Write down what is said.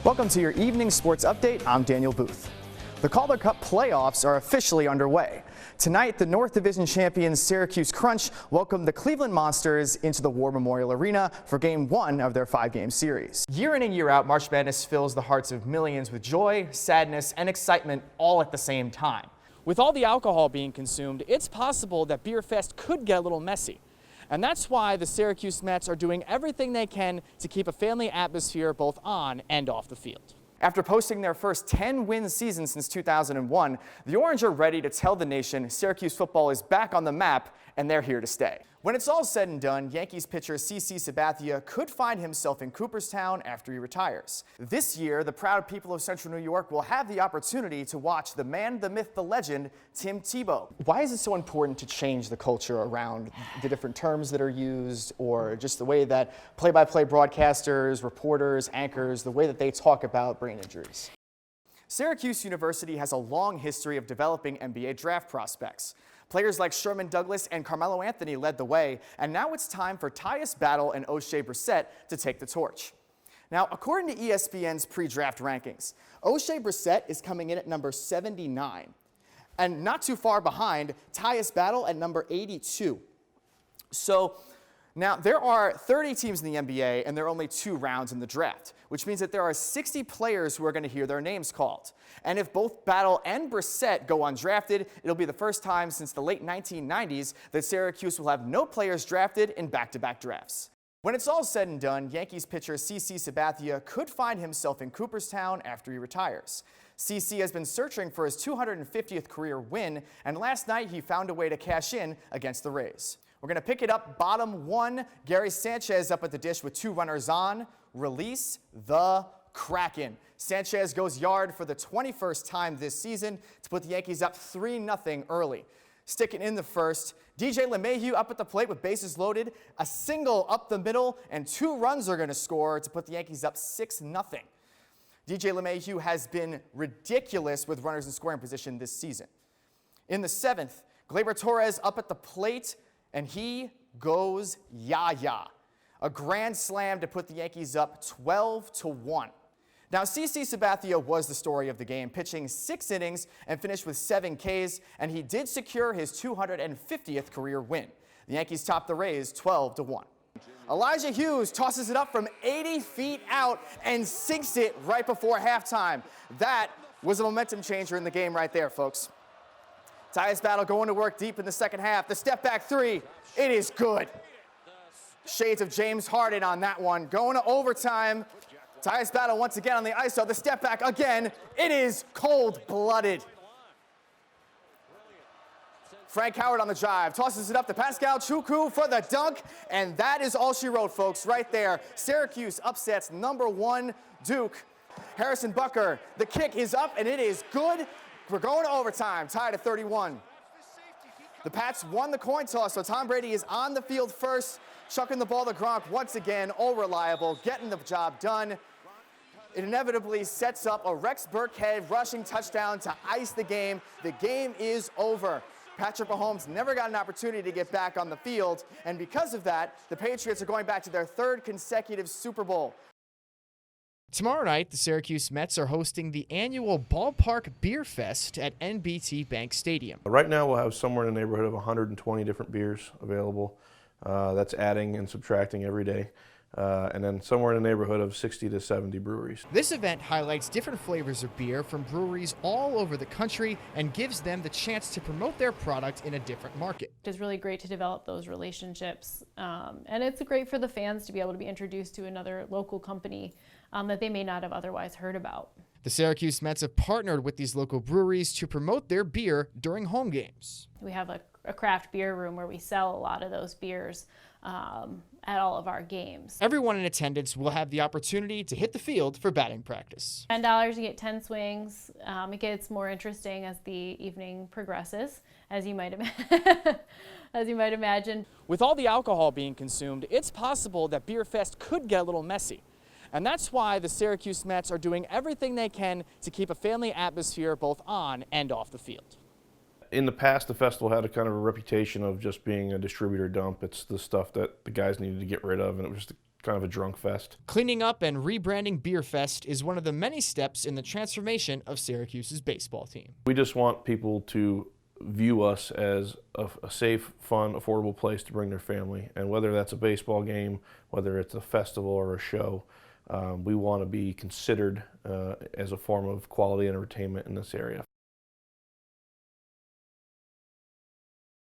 Welcome to your evening sports update. I'm Daniel Booth. The Calder Cup playoffs are officially underway. Tonight, the North Division champions Syracuse Crunch welcome the Cleveland Monsters into the War Memorial Arena for Game 1 of their 5-game series. Year in and year out, March Madness fills the hearts of millions with joy, sadness, and excitement all at the same time. With all the alcohol being consumed, it's possible that Beer Fest could get a little messy. And that's why the Syracuse Mets are doing everything they can to keep a family atmosphere both on and off the field. After posting their first 10-win season since 2001, the Orange are ready to tell the nation Syracuse football is back on the map and they're here to stay. When it's all said and done, Yankees pitcher CC Sabathia could find himself in Cooperstown after he retires. This year, the proud people of Central New York will have the opportunity to watch the man, the myth, the legend, Tim Tebow. Why is it so important to change the culture around the different terms that are used, or just the way that play-by-play broadcasters, reporters, anchors, the way that they talk about brain injuries? Syracuse University has a long history of developing NBA draft prospects. Players like Sherman Douglas and Carmelo Anthony led the way, and now it's time for Tyus Battle and Oshae Brissett to take the torch. Now, according to ESPN's pre-draft rankings, Oshae Brissett is coming in at number 79, and not too far behind, Tyus Battle at number 82. So, now, there are 30 teams in the NBA, and there are only 2 rounds in the draft, which means that there are 60 players who are going to hear their names called. And if both Battle and Brissett go undrafted, it'll be the first time since the late 1990s that Syracuse will have no players drafted in back-to-back drafts. When it's all said and done, Yankees pitcher CC Sabathia could find himself in Cooperstown after he retires. CC has been searching for his 250th career win, and last night he found a way to cash in against the Rays. We're going to pick it up bottom 1. Gary Sanchez up at the dish with 2 runners on. Release the Kraken. Sanchez goes yard for the 21st time this season to put the Yankees up 3-0 early. Sticking in the first, DJ LeMahieu up at the plate with bases loaded, a single up the middle, and 2 runs are going to score to put the Yankees up 6-0. DJ LeMahieu has been ridiculous with runners in scoring position this season. In the 7th, Gleyber Torres up at the plate, and he goes yah-yah. A grand slam to put the Yankees up 12-1. Now, CC Sabathia was the story of the game, pitching 6 innings and finished with 7 Ks, and he did secure his 250th career win. The Yankees topped the Rays 12-1. Elijah Hughes tosses it up from 80 feet out and sinks it right before halftime. That was a momentum changer in the game right there, folks. Tyus Battle going to work deep in the second half. The step back 3, it is good. Shades of James Harden on that one. Going to overtime. Tyus Battle once again on the ISO. The step back again, it is cold-blooded. Frank Howard on the drive, tosses it up to Pascal Chukwu for the dunk, and that is all she wrote, folks, right there. Syracuse upsets number 1 Duke. Harrison Bucker, the kick is up, and it is good. We're going to overtime, tied at 31. The Pats won the coin toss, so Tom Brady is on the field first, chucking the ball to Gronk once again, all reliable, getting the job done. It inevitably sets up a Rex Burkhead rushing touchdown to ice the game. The game is over. Patrick Mahomes never got an opportunity to get back on the field, and because of that, the Patriots are going back to their 3rd consecutive Super Bowl. Tomorrow night, the Syracuse Mets are hosting the annual Ballpark Beer Fest at NBT Bank Stadium. Right now, we'll have somewhere in the neighborhood of 120 different beers available. That's adding and subtracting every day. And then somewhere in the neighborhood of 60 to 70 breweries. This event highlights different flavors of beer from breweries all over the country and gives them the chance to promote their product in a different market. It's really great to develop those relationships, and it's great for the fans to be able to be introduced to another local company that they may not have otherwise heard about. The Syracuse Mets have partnered with these local breweries to promote their beer during home games. We have a craft beer room where we sell a lot of those beers at all of our games. Everyone in attendance will have the opportunity to hit the field for batting practice. $10, you get 10 swings. It gets more interesting as the evening progresses, as you might imagine. With all the alcohol being consumed, it's possible that Beer Fest could get a little messy. And that's why the Syracuse Mets are doing everything they can to keep a family atmosphere both on and off the field. In the past, the festival had a kind of a reputation of just being a distributor dump. It's the stuff that the guys needed to get rid of, and it was just kind of a drunk fest. Cleaning up and rebranding Beer Fest is one of the many steps in the transformation of Syracuse's baseball team. We just want people to view us as a safe, fun, affordable place to bring their family. And whether that's a baseball game, whether it's a festival or a show, we want to be considered as a form of quality entertainment in this area.